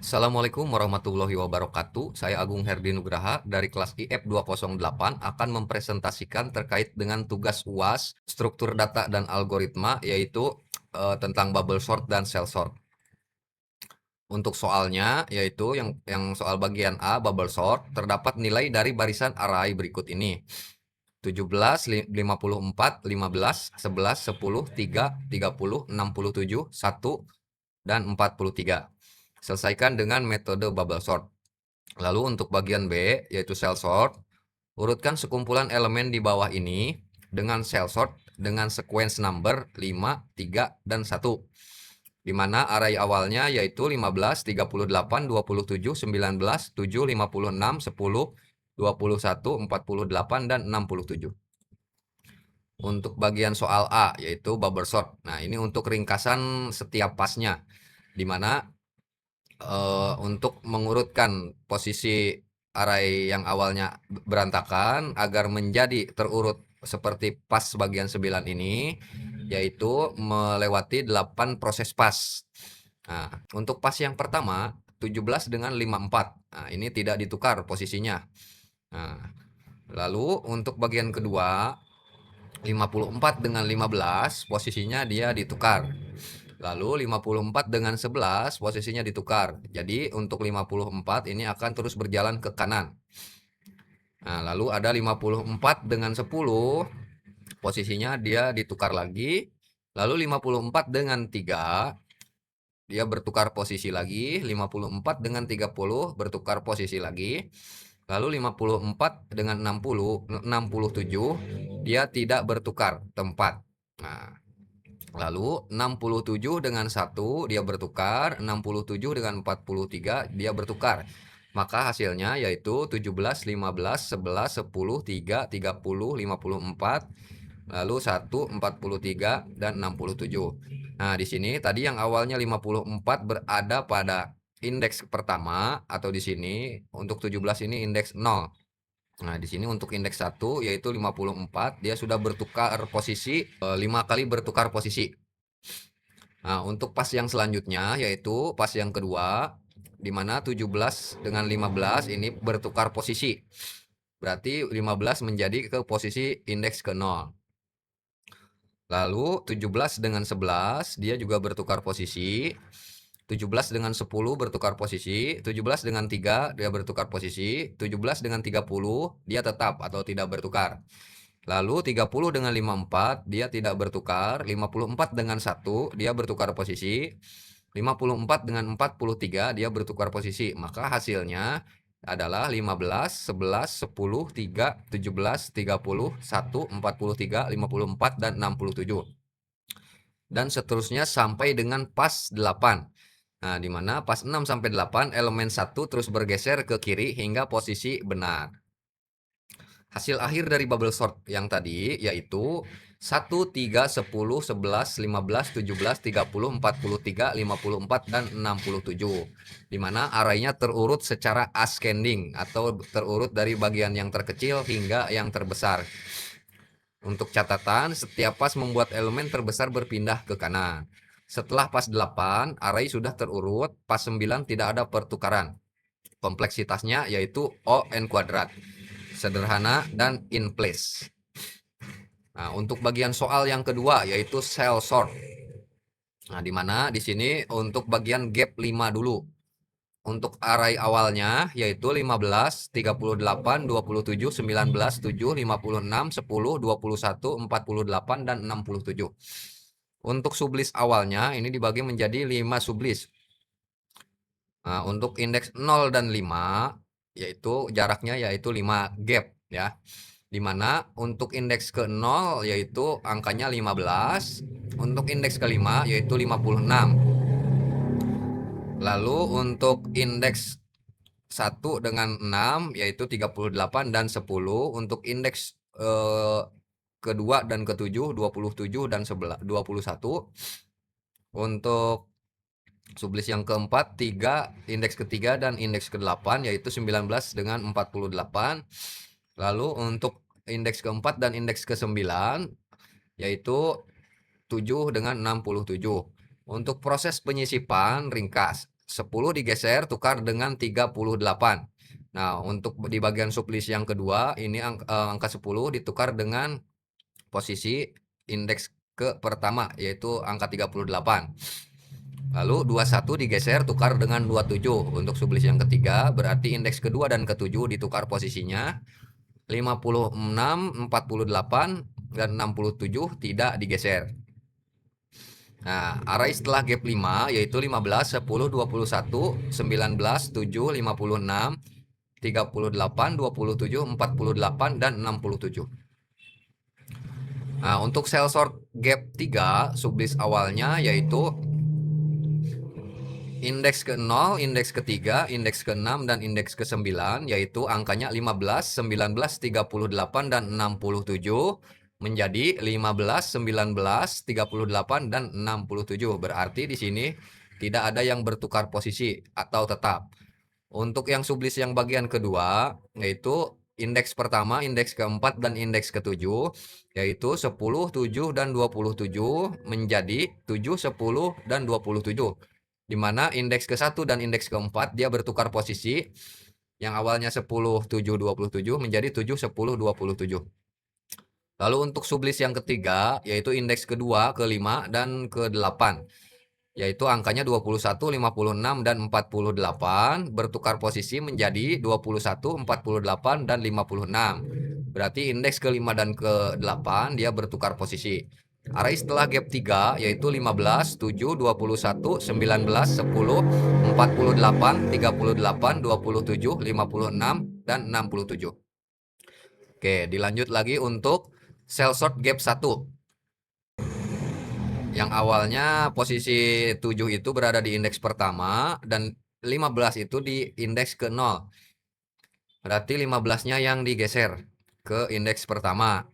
Assalamualaikum warahmatullahi wabarakatuh. Saya Agung Herdi Nugraha dari kelas IF 208 akan mempresentasikan terkait dengan tugas UAS, struktur data dan algoritma, yaitu tentang bubble sort dan cell sort. Untuk soalnya, yaitu yang soal bagian A, bubble sort, terdapat nilai dari barisan array berikut ini. 17, 54, 15, 11, 10, 3, 30, 67, 1, dan 43. Selesaikan dengan metode bubble sort. Lalu untuk bagian B, yaitu cell sort, urutkan sekumpulan elemen di bawah ini dengan cell sort dengan sequence number 5, 3, dan 1. Di mana array awalnya yaitu 15, 38, 27, 19, 7, 56, 10, 21, 48, dan 67. Untuk bagian soal A, yaitu bubble sort. Nah, ini untuk ringkasan setiap pasnya, di mana untuk mengurutkan posisi array yang awalnya berantakan agar menjadi terurut seperti pas bagian 9 ini, yaitu melewati 8 proses pas. Nah, untuk pas yang pertama 17 dengan 54. Nah, ini tidak ditukar posisinya. Nah, lalu untuk bagian kedua 54 dengan 15 posisinya dia ditukar. Lalu 54 dengan 11 posisinya ditukar. Jadi untuk 54 ini akan terus berjalan ke kanan. Nah, lalu ada 54 dengan 10 posisinya dia ditukar lagi. Lalu 54 dengan 3 dia bertukar posisi lagi. 54 dengan 30 bertukar posisi lagi. Lalu 54 dengan 67 dia tidak bertukar tempat. Nah, lalu 67 dengan 1 dia bertukar, 67 dengan 43 dia bertukar. Maka hasilnya yaitu 17, 15, 11, 10, 3, 30, 54, lalu 1, 43, dan 67. Nah, di sini tadi yang awalnya 54 berada pada indeks pertama atau di sini untuk 17 ini indeks 0. Nah, di sini untuk indeks 1 yaitu 54, dia sudah bertukar posisi 5 kali bertukar posisi. Nah, untuk pas yang selanjutnya yaitu pas yang kedua di mana 17 dengan 15 ini bertukar posisi. Berarti 15 menjadi ke posisi indeks ke 0. Lalu 17 dengan 11 dia juga bertukar posisi. 17 dengan 10 bertukar posisi, 17 dengan 3 dia bertukar posisi, 17 dengan 30 dia tetap atau tidak bertukar. Lalu 30 dengan 54 dia tidak bertukar, 54 dengan 1 dia bertukar posisi, 54 dengan 43 dia bertukar posisi. Maka hasilnya adalah 15, 11, 10, 3, 17, 30, 1, 43, 54, dan 67. Dan seterusnya sampai dengan pas 8. Nah, di mana pas 6 sampai 8 elemen 1 terus bergeser ke kiri hingga posisi benar. Hasil akhir dari bubble sort yang tadi yaitu 1, 3, 10, 11, 15, 17, 30, 43, 54, dan 67. Di mana arraynya terurut secara ascending atau terurut dari bagian yang terkecil hingga yang terbesar. Untuk catatan, setiap pas membuat elemen terbesar berpindah ke kanan. Setelah pas 8, array sudah terurut, pas 9 tidak ada pertukaran. Kompleksitasnya yaitu O(n kuadrat. Sederhana dan in place. Nah, untuk bagian soal yang kedua yaitu cell sort. Nah, di mana di sini untuk bagian gap 5 dulu. Untuk array awalnya yaitu 15, 38, 27, 19, 7, 56, 10, 21, 48, dan 67. Untuk sublist awalnya ini dibagi menjadi 5 sublist. Nah, untuk indeks 0 dan 5 yaitu jaraknya yaitu 5 gap ya. Dimana untuk indeks ke 0 yaitu angkanya 15, untuk indeks ke 5 yaitu 56. Lalu untuk indeks 1 dengan 6 yaitu 38 dan 10, untuk indeks kedua dan ketujuh 27 dan 21. Untuk sublist yang keempat 3, indeks ketiga dan indeks ke-8 yaitu 19 dengan 48. Lalu untuk indeks keempat dan indeks ke-9 yaitu 7 dengan 67. Untuk proses penyisipan ringkas. 10 digeser tukar dengan 38. Nah, untuk di bagian sublist yang kedua ini angka 10 ditukar dengan posisi indeks ke pertama yaitu angka 38. Lalu 21 digeser tukar dengan 27. Untuk sublist yang ketiga berarti indeks kedua dan ketujuh ditukar posisinya. 56, 48, dan 67 tidak digeser. Nah, array setelah gap 5 yaitu 15, 10, 21, 19, 7, 56, 38, 27, 48, dan 67. Nah, untuk cell sort gap 3 sublist awalnya yaitu indeks ke-0, indeks ke-3, indeks ke-6, dan indeks ke-9, yaitu angkanya 15, 19, 38, dan 67, menjadi 15, 19, 38, dan 67. Berarti di sini tidak ada yang bertukar posisi atau tetap. Untuk yang sublist yang bagian kedua, yaitu indeks pertama, indeks keempat, dan indeks ketujuh, yaitu 10, 7, dan 27, menjadi 7, 10, dan 27. Di mana indeks ke-1 dan indeks ke-4 dia bertukar posisi, yang awalnya 10, 7, 27 menjadi 7, 10, 27. Lalu untuk sublist yang ketiga yaitu indeks kedua, ke-5, dan ke-8, yaitu angkanya 21, 56, dan 48 bertukar posisi menjadi 21, 48, dan 56. Berarti indeks ke-5 dan ke-8 dia bertukar posisi. Array setelah gap 3 yaitu 15, 7, 21, 19, 10, 48, 38, 27, 56, dan 67. Oke, dilanjut lagi untuk cell sort gap 1. Yang awalnya posisi 7 itu berada di indeks pertama dan 15 itu di indeks ke-0. Berarti 15-nya yang digeser ke indeks pertama.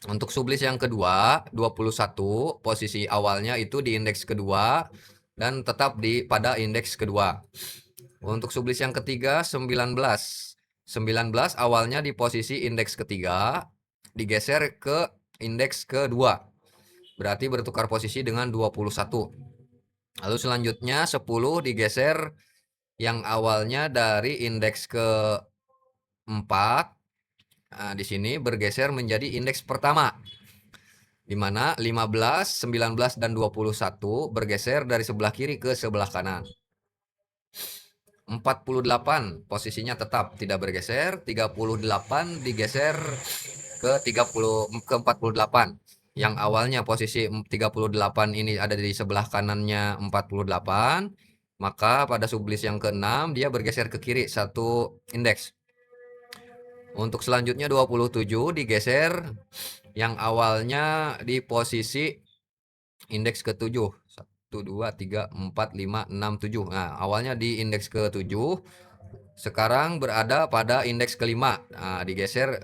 Untuk sublist yang kedua, 21, posisi awalnya itu di indeks kedua dan tetap pada indeks kedua. Untuk sublist yang ketiga, 19. 19 awalnya di posisi indeks ketiga, digeser ke indeks kedua. Berarti bertukar posisi dengan 21. Lalu selanjutnya 10 digeser yang awalnya dari indeks ke-4. Nah, di sini bergeser menjadi indeks pertama, di mana 15, 19, dan 21 bergeser dari sebelah kiri ke sebelah kanan. 48 posisinya tetap tidak bergeser, 38 digeser ke 48. Yang awalnya posisi 38 ini ada di sebelah kanannya 48, maka pada sublist yang ke-6 dia bergeser ke kiri satu indeks. Untuk selanjutnya 27 digeser yang awalnya di posisi indeks ke-7. 1, 2, 3, 4, 5, 6, 7. Nah, awalnya di indeks ke-7, sekarang berada pada indeks ke-5. Nah, digeser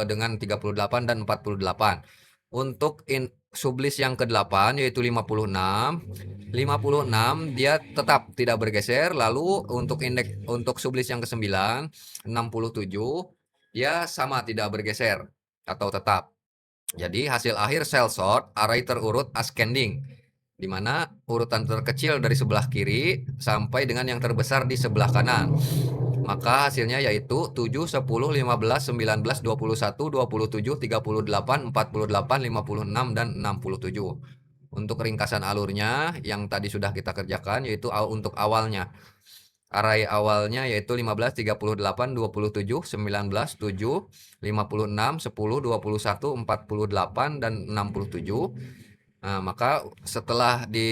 dengan 38 dan 48. Untuk sublist yang ke-8 yaitu 56. 56 dia tetap tidak bergeser. Lalu untuk sublist yang ke-9 67 dia sama tidak bergeser atau tetap. Jadi hasil akhir cell sort array terurut ascending, di mana urutan terkecil dari sebelah kiri sampai dengan yang terbesar di sebelah kanan. Maka hasilnya yaitu 7, 10, 15, 19, 21, 27, 38, 48, 56, dan 67. Untuk ringkasan alurnya yang tadi sudah kita kerjakan yaitu untuk awalnya. Array awalnya yaitu 15, 38, 27, 19, 7, 56, 10, 21, 48, dan 67. Nah, maka setelah di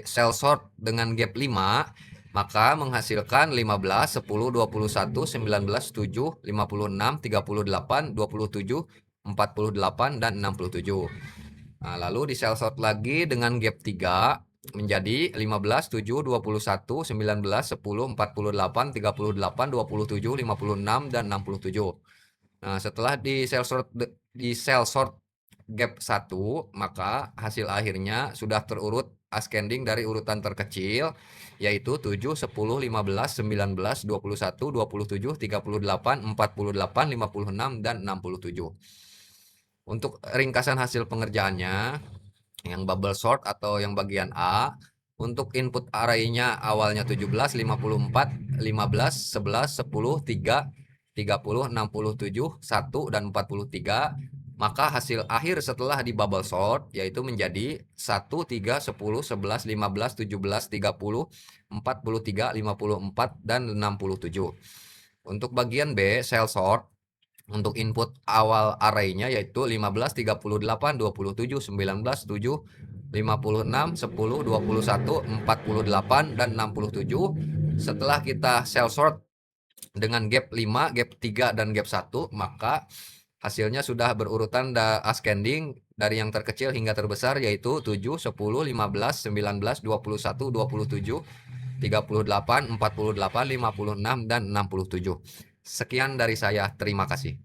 cell sort dengan gap 5, maka menghasilkan 15, 10, 21, 19, 7, 56, 38, 27, 48, dan 67. Nah, lalu di cell sort lagi dengan gap 3 menjadi 15, 7, 21, 19, 10, 48, 38, 27, 56, dan 67. Nah, setelah di cell sort gap 1, maka hasil akhirnya sudah terurut ascending dari urutan terkecil yaitu 7, 10, 15, 19, 21, 27, 38, 48, 56, dan 67. Untuk ringkasan hasil pengerjaannya, yang bubble sort atau yang bagian A, Untuk input array-nya awalnya 17, 54, 15, 11, 10, 3, 30, 67, 1, dan 43. Maka hasil akhir setelah di bubble sort yaitu menjadi 1, 3, 10, 11, 15, 17, 30, 43, 54, dan 67. Untuk bagian B, cell sort, untuk input awal array-nya yaitu 15, 38, 27, 19, 7, 56, 10, 21, 48, dan 67. Setelah kita cell sort dengan gap 5, gap 3, dan gap 1, maka hasilnya sudah berurutan ascending dari yang terkecil hingga terbesar yaitu 7, 10, 15, 19, 21, 27, 38, 48, 56, dan 67. Sekian dari saya. Terima kasih.